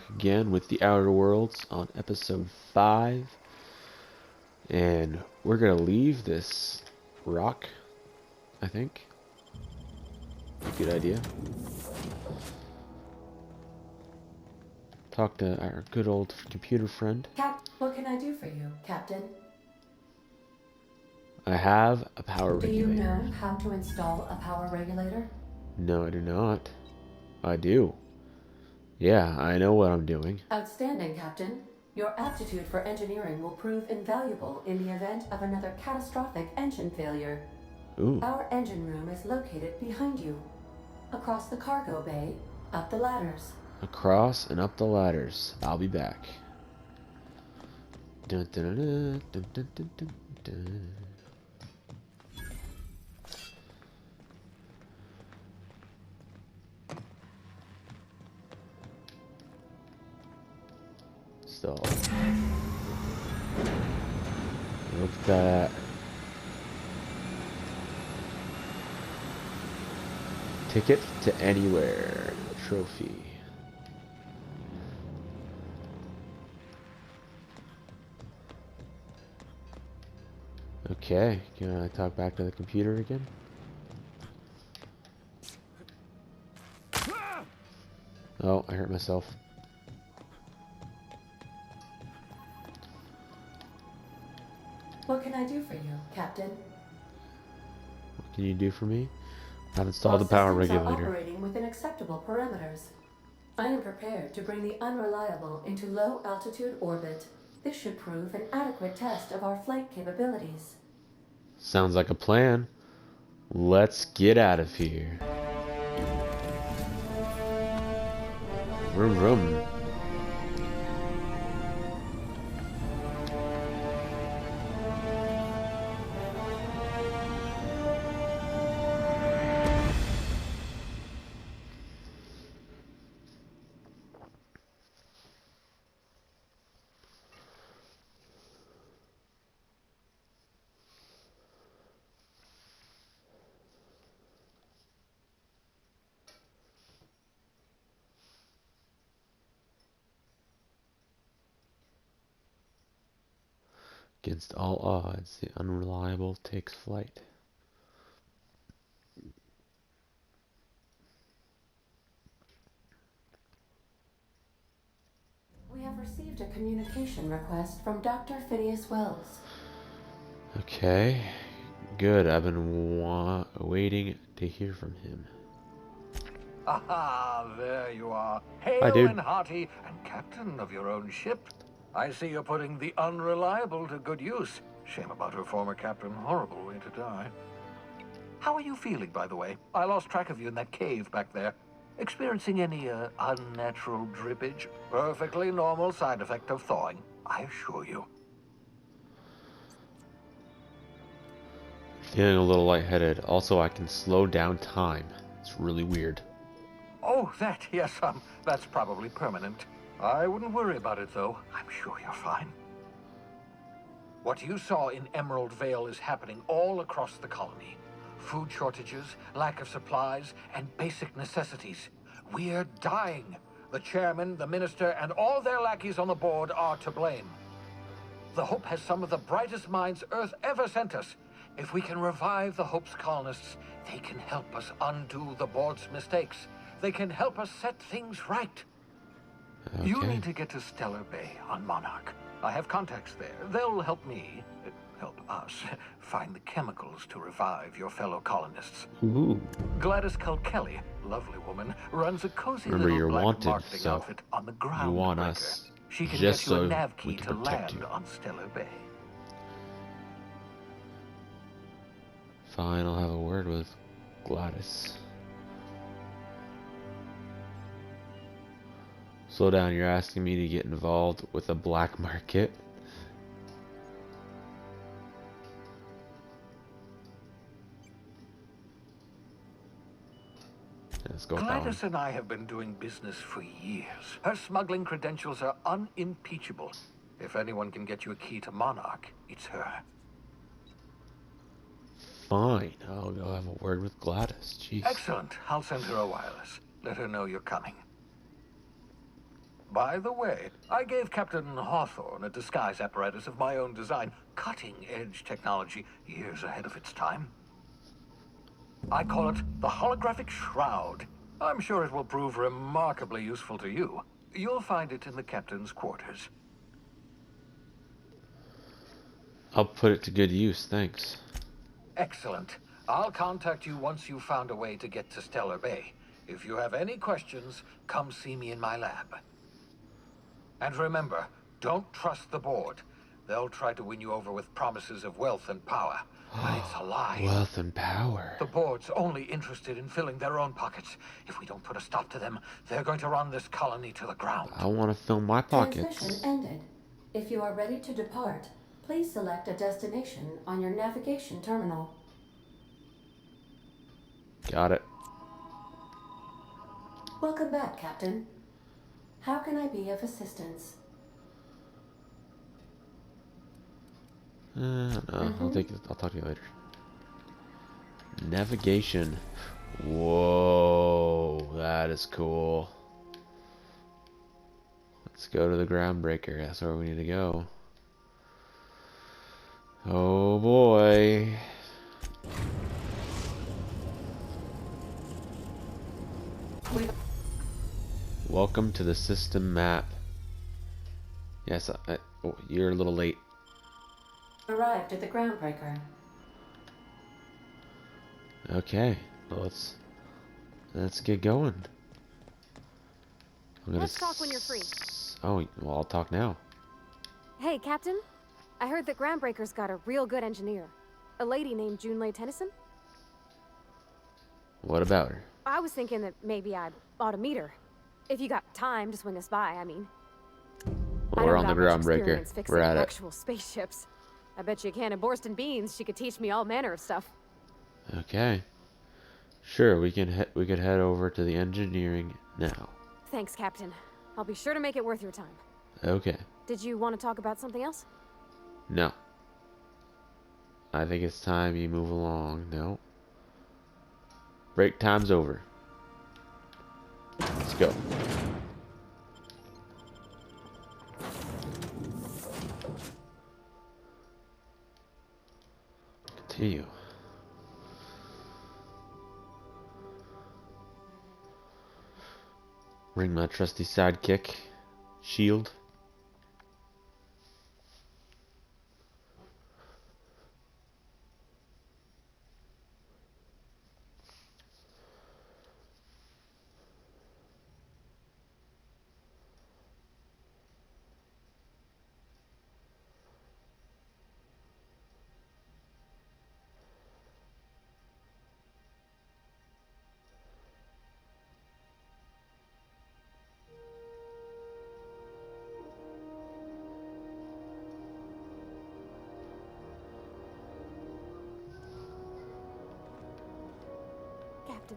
back again with the Outer Worlds on episode 5. And we're going to leave this rock, I think. Good idea. Talk to our good old computer friend. What can I do for you, Captain? I have a power regulator. Do you know how to install a power regulator? No, I do not. I do. Yeah, I know what I'm doing. Outstanding, Captain. Your aptitude for engineering will prove invaluable in the event of another catastrophic engine failure. Ooh. Our engine room is located behind you. Across the cargo bay, up the ladders. Across and up the ladders. I'll be back. Dun, dun, dun, dun, dun, dun, dun, dun. So, look at that. Ticket to anywhere. Trophy. Okay, can I talk back to the computer again? Oh, I hurt myself. What can I do for you, Captain? What can you do for me? I've installed the power regulator. Operating within acceptable parameters. I am prepared to bring the unreliable into low altitude orbit. This should prove an adequate test of our flight capabilities. Sounds like a plan. Let's get out of here. Vroom vroom. Against all odds, the unreliable takes flight. We have received a communication request from Dr. Phineas Wells. Okay, good. I've been waiting to hear from him. Aha, there you are. Hi, Hale dude. and hearty, and captain of your own ship. I see you're putting the unreliable to good use. Shame about her former captain. Horrible way to die. How are you feeling, by the way? I lost track of you in that cave back there. Experiencing any unnatural drippage? Perfectly normal side effect of thawing, I assure you. Feeling a little lightheaded. Also, I can slow down time. It's really weird. Oh, that, yes, that's probably permanent. I wouldn't worry about it, though. I'm sure you're fine. What you saw in Emerald Vale is happening all across the colony. Food shortages, lack of supplies, and basic necessities. We're dying. The chairman, the minister, and all their lackeys on the board are to blame. The Hope has some of the brightest minds Earth ever sent us. If we can revive the Hope's colonists, they can help us undo the board's mistakes. They can help us set things right. Okay. You need to get to Stellar Bay on Monarch. I have contacts there. They'll help me, help us, find the chemicals to revive your fellow colonists. Ooh. Gladys Kelly, lovely woman, runs a cozy Remember, little you're black wanted, marketing so outfit on the Groundbreaker. you want us She can just get you so a nav we key can to protect land you. on Stellar Bay. Fine, I'll have a word with Gladys. Slow down, you're asking me to get involved with a black market? Let's go Gladys down. and I have been doing business for years. Her smuggling credentials are unimpeachable. If anyone can get you a key to Monarch, it's her. Fine, I'll go have a word with Gladys. Jeez. Excellent. I'll send her a wireless. Let her know you're coming. By the way, I gave Captain Hawthorne a disguise apparatus of my own design, cutting-edge technology years ahead of its time. I call it the holographic shroud. I'm sure it will prove remarkably useful to you. You'll find it in the captain's quarters. I'll put it to good use, thanks. Excellent. I'll contact you once you've found a way to get to Stellar Bay. If you have any questions, come see me in my lab. And remember, don't trust the board. They'll try to win you over with promises of wealth and power, but it's a lie. Wealth and power. The board's only interested in filling their own pockets. If we don't put a stop to them, they're going to run this colony to the ground. I want to fill my pockets. Transmission ended. If you are ready to depart, please select a destination on your navigation terminal. Got it. Welcome back, Captain. How can I be of assistance? No, I'll talk to you later. Navigation. Whoa, that is cool. Let's go to the Groundbreaker. That's where we need to go. Oh boy. Welcome to the system map. Yes, oh, you're a little late. Arrived at the Groundbreaker. Okay, well, let's get going. Let's talk when you're free. Oh, well, I'll talk now. Hey, Captain. I heard that Groundbreaker's got a real good engineer. A lady named Junlei Tennyson. What about her? I was thinking that maybe I ought to meet her. If you got time to swing us by, I mean. Well, we're on the Groundbreaker. We're at it. Actual spaceships. I bet you a can of Borston beans she could teach me all manner of stuff. Okay. Sure, we could head over to the engineering now. Thanks, Captain. I'll be sure to make it worth your time. Okay. Did you want to talk about something else? No. I think it's time you move along. No. Break time's over. Let's go. Continue. Bring my trusty sidekick, shield. Captain.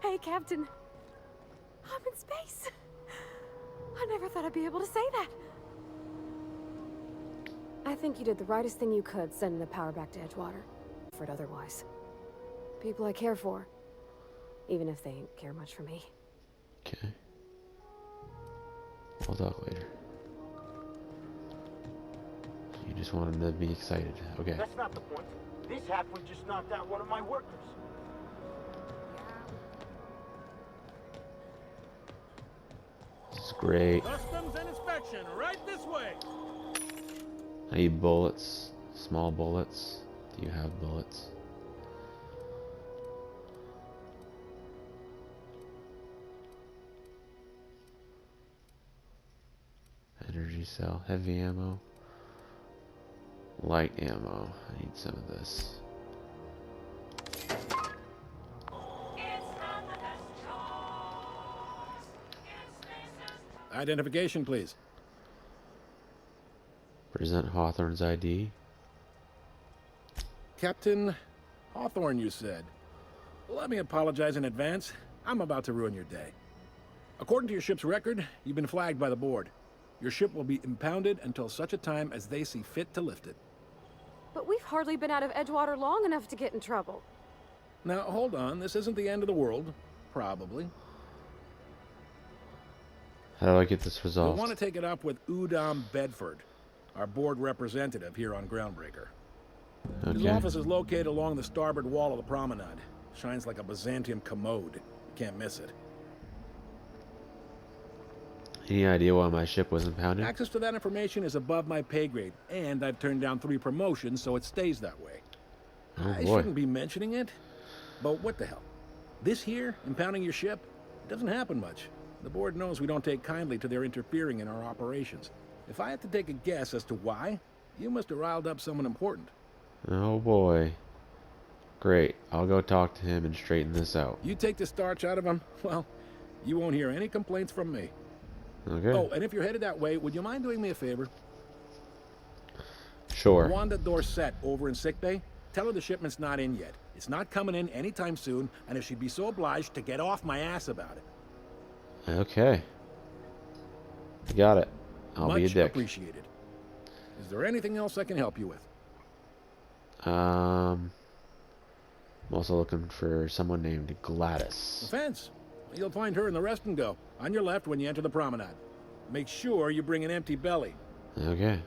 Hey, Captain. I'm in space. I never thought I'd be able to say that. I think you did the rightest thing you could sending the power back to Edgewater. For it otherwise. People I care for. Even if they ain't care much for me. Okay. We'll talk later. You just wanted to be excited. Okay. That's not the point. This halfwit just knocked out one of my workers. This is great. Customs and inspection, right this way. I need bullets. Small bullets. Do you have bullets? Energy cell. Heavy ammo. Light ammo. I need some of this. Identification, please. Present Hawthorne's ID. Captain Hawthorne, you said. Let me apologize in advance. I'm about to ruin your day. According to your ship's record, you've been flagged by the board. Your ship will be impounded until such a time as they see fit to lift it. But we've hardly been out of Edgewater long enough to get in trouble. Now, hold on. This isn't the end of the world. Probably. How do I get this You'll resolved? want to take it up with Udom Bedford, our board representative here on Groundbreaker. His Okay. office is located along the starboard wall of the promenade. Shines like a Byzantium commode. You can't miss it. Any idea why my ship was impounded? Access to that information is above my pay grade, and I've turned down 3 promotions, so it stays that way. Oh I boy. shouldn't be mentioning it, but what the hell? This here, impounding your ship, it doesn't happen much. The board knows we don't take kindly to their interfering in our operations. If I had to take a guess as to why, you must have riled up someone important. Oh boy. Great. I'll go talk to him and straighten this out. You take the starch out of him, well, you won't hear any complaints from me. Okay. Oh, and if you're headed that way, would you mind doing me a favor? Sure. Wanda Dorset over in sickbay, tell her the shipment's not in yet. It's not coming in anytime soon, and if she'd be so obliged to get off my ass about it. Okay. Got it. I'll be a Much dick. appreciated. Is there anything else I can help you with? I'm also looking for someone named The Gladys. fence. You'll find her in the rest and go, on your left when you enter the promenade. Make sure you bring an empty belly. Okay.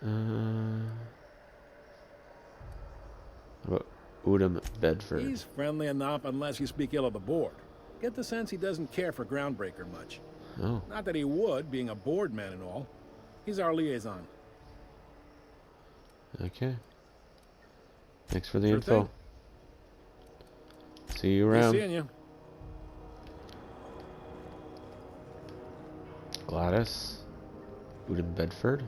How about Udom Bedford? He's friendly enough unless you speak ill of the board. Get the sense he doesn't care for Groundbreaker much. Oh, Not that he would, being a board man and all. He's our liaison. okay. Thanks for the Sure info. thing. See you Nice around. seeing you. Gladys. Udom Bedford.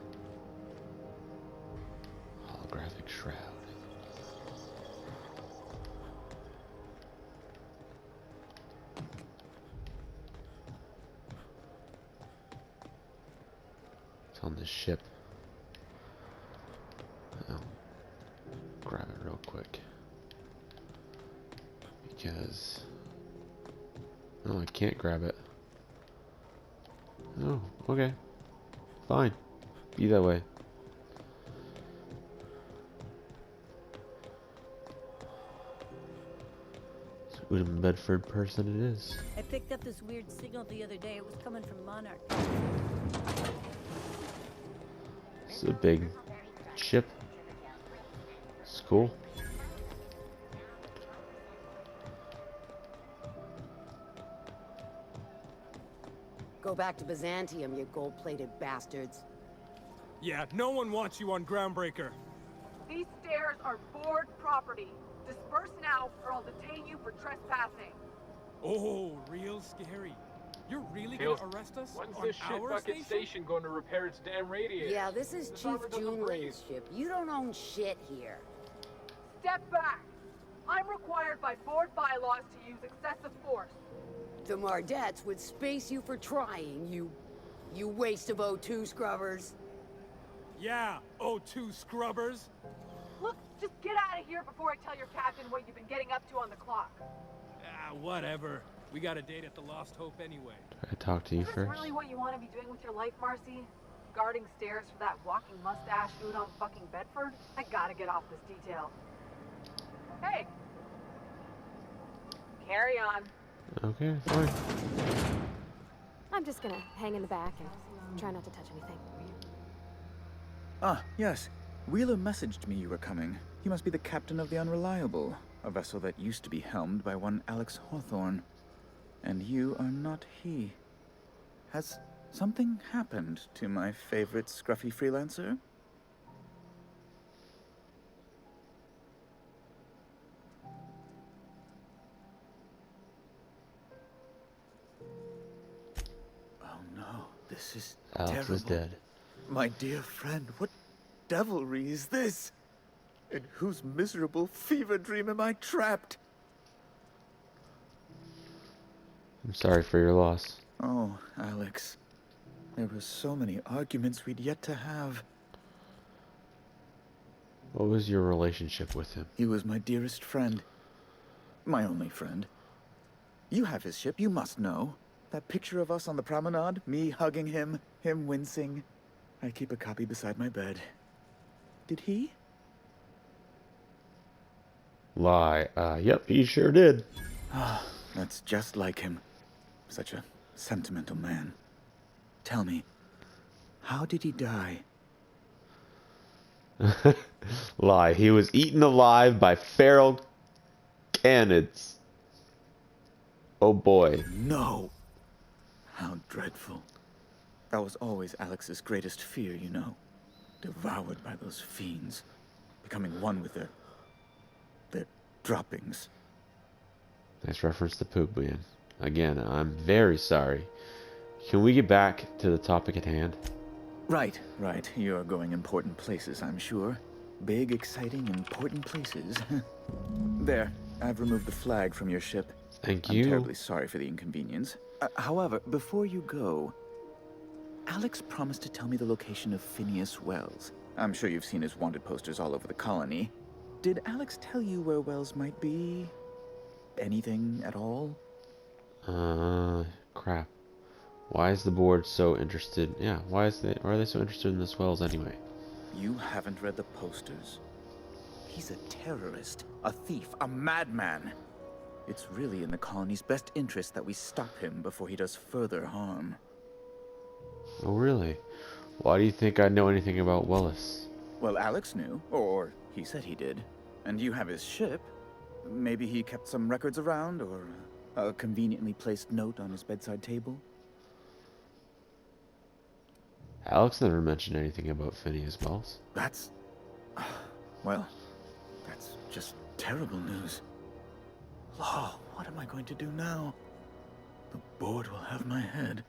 Holographic shroud. It's on the ship. Oh. Grab it real quick. Because... no, I can't grab it. Oh, okay. Fine. Be that way. Udom Bedford person it is. I picked up this weird signal the other day. It was coming from Monarch. It's a big ship. It's cool. Go back to Byzantium, you gold-plated bastards. Yeah, no one wants you on Groundbreaker. These stairs are board property. Disperse now, or I'll detain you for trespassing. Oh, real scary. You're really gonna arrest us When's on this shit our bucket station going to repair its damn radiator? Yeah, this is Chief Junley's ship. You don't own shit here. Step back. I'm required by board bylaws to use excessive force. The Mardettes would space you for trying, you waste of O2 scrubbers. Yeah, O2 scrubbers. Look, just get out of here before I tell your captain what you've been getting up to on the clock. Ah, whatever. We got a date at the Lost Hope anyway. I talk to you Is this first. really what you want to be doing with your life, Marcy? Guarding stairs for that walking mustache Udom fucking Bedford? I gotta get off this detail. Hey! Carry on. Okay, fine. I'm just gonna hang in the back and try not to touch anything. Ah, yes. Wheeler messaged me you were coming. You must be the captain of the Unreliable, a vessel that used to be helmed by one Alex Hawthorne. And you are not he. Has something happened to my favorite scruffy freelancer? Oh no, this is Alex terrible. is dead. My dear friend, what devilry is this? In whose miserable fever dream am I trapped? I'm sorry for your loss. Oh, Alex. There were so many arguments we'd yet to have. What was your relationship with him? He was my dearest friend. My only friend. You have his ship, you must know. That picture of us on the promenade, me hugging him, him wincing. I keep a copy beside my bed. Did he? Lie. Yep, he sure did. That's just like him. Such a sentimental man. Tell me, how did he die? Lie. He was eaten alive by feral canids. Oh boy. No! How dreadful. That was always Alex's greatest fear, you know. Devoured by those fiends. Becoming one with their droppings. Nice reference to poop, man. Again, I'm very sorry. Can we get back to the topic at hand? Right. You're going important places, I'm sure. Big, exciting, important places. There, I've removed the flag from your ship. Thank I'm you. terribly sorry for the inconvenience. However, before you go, Alex promised to tell me the location of Phineas Wells. I'm sure you've seen his wanted posters all over the colony. Did Alex tell you where Wells might be? Anything at all? Crap. Why is the board so interested? Yeah, why are they so interested in this Wells anyway? You haven't read the posters? He's a terrorist, a thief, a madman. It's really in the colony's best interest that we stop him before he does further harm. Oh, really? Why do you think I know anything about Wells? Well, Alex knew, or he said he did. And you have his ship. Maybe he kept some records around, or a conveniently placed note on his bedside table. Alex never mentioned anything about Phineas Wells. That's... well, that's just terrible news. Law, what am I going to do now? The board will have my head.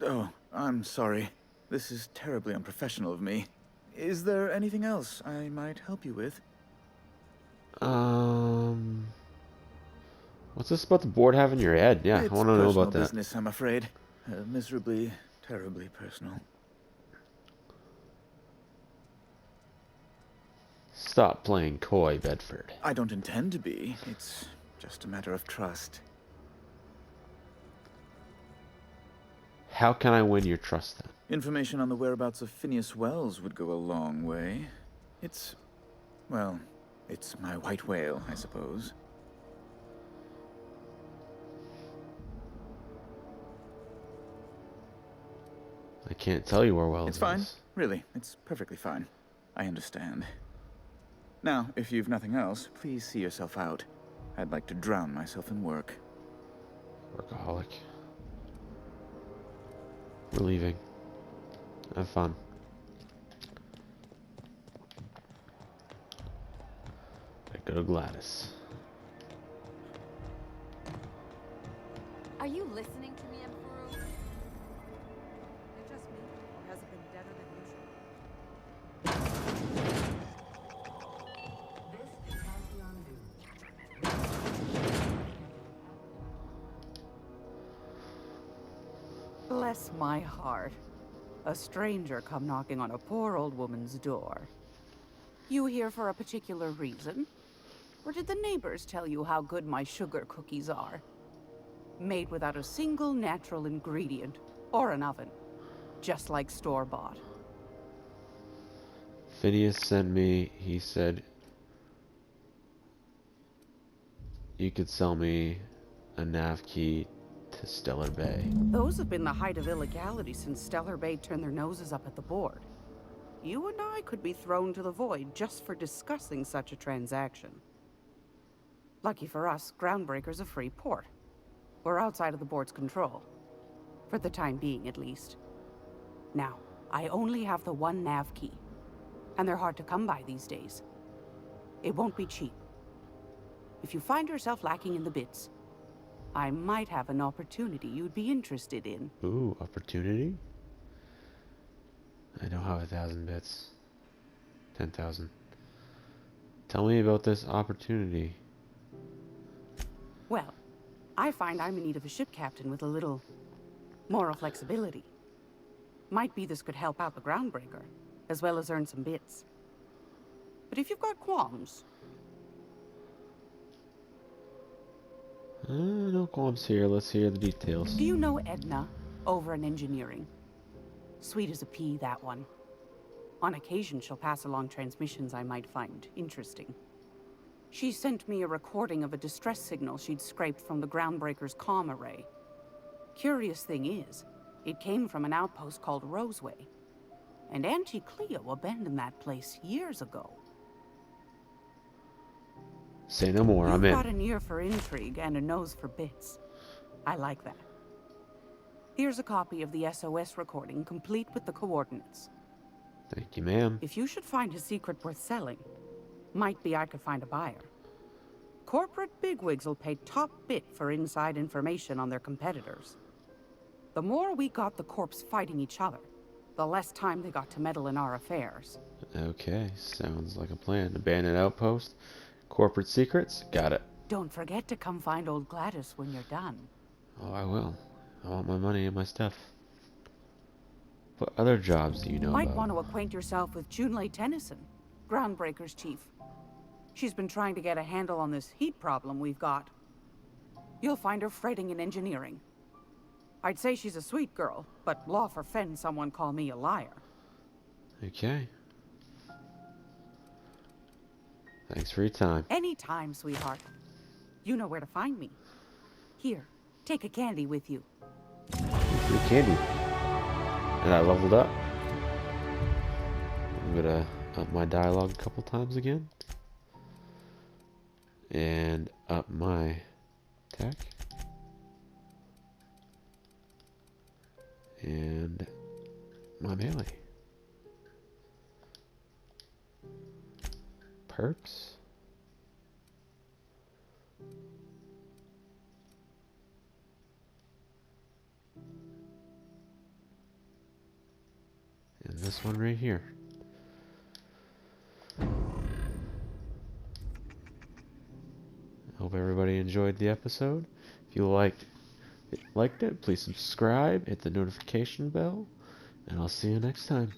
Oh, I'm sorry. This is terribly unprofessional of me. Is there anything else I might help you with? What's this about the board having your head? Yeah, It's I want to know about personal that. business, I'm afraid. Miserably, terribly personal. Stop playing coy, Bedford. I don't intend to be. It's just a matter of trust. How can I win your trust then? Information on the whereabouts of Phineas Wells would go a long way. It's... well, it's my white whale, I suppose. I can't tell you where Wells is. It's fine. Really, it's perfectly fine. I understand. Now, if you've nothing else, please see yourself out. I'd like to drown myself in work. Workaholic. We're leaving. Have fun. I go to Gladys. Are you listening to me, Emperor? Is it just me, or has it been deader than usual? This is Halcyon News. Bless my heart. A stranger come knocking on a poor old woman's door. You here for a particular reason? Or did the neighbors tell you how good my sugar cookies are? Made without a single natural ingredient, or an oven. Just like store-bought. Phineas sent me, he said you could sell me a nav key to Stellar Bay. Those have been the height of illegality since Stellar Bay turned their noses up at the board. You and I could be thrown to the void just for discussing such a transaction. Lucky for us, Groundbreaker's a free port. We're outside of the board's control. For the time being, at least. Now, I only have the one nav key. And they're hard to come by these days. It won't be cheap. If you find yourself lacking in the bits, I might have an opportunity you'd be interested in. Ooh, opportunity? I don't have 1,000 bits. 10,000. Tell me about this opportunity. Well, I find I'm in need of a ship captain with a little moral flexibility. Might be this could help out the Groundbreaker, as well as earn some bits. But if you've got qualms... No qualms here. Let's hear the details. Do you know Edna, over in engineering? Sweet as a pea, that one. On occasion, she'll pass along transmissions I might find interesting. She sent me a recording of a distress signal she'd scraped from the Groundbreaker's comm array. Curious thing is, it came from an outpost called Roseway. And Auntie Cleo abandoned that place years ago. Say no more, I'm in. You've got an ear for intrigue and a nose for bits. I like that. Here's a copy of the SOS recording, complete with the coordinates. Thank you, ma'am. If you should find a secret worth selling, might be I could find a buyer. Corporate bigwigs will pay top bit for inside information on their competitors. The more we got the corps fighting each other, the less time they got to meddle in our affairs. Okay, sounds like a plan. Abandoned outpost, corporate secrets, got it. Don't forget to come find old Gladys when you're done. Oh, I will. I want my money and my stuff. What other jobs do you know Might about? want to acquaint yourself with Junlei Tennyson, Groundbreaker's chief. She's been trying to get a handle on this heat problem we've got. You'll find her fretting in engineering. I'd say she's a sweet girl, but law forfend someone call me a liar. Okay. Thanks for your time. Anytime, sweetheart. You know where to find me. Here, take a candy with you. Free candy. And I leveled up. I'm gonna up my dialogue a couple times again. And up my attack. And my melee. Perks. And this one right here. Hope everybody enjoyed the episode. If you liked it, please subscribe, hit the notification bell, and I'll see you next time.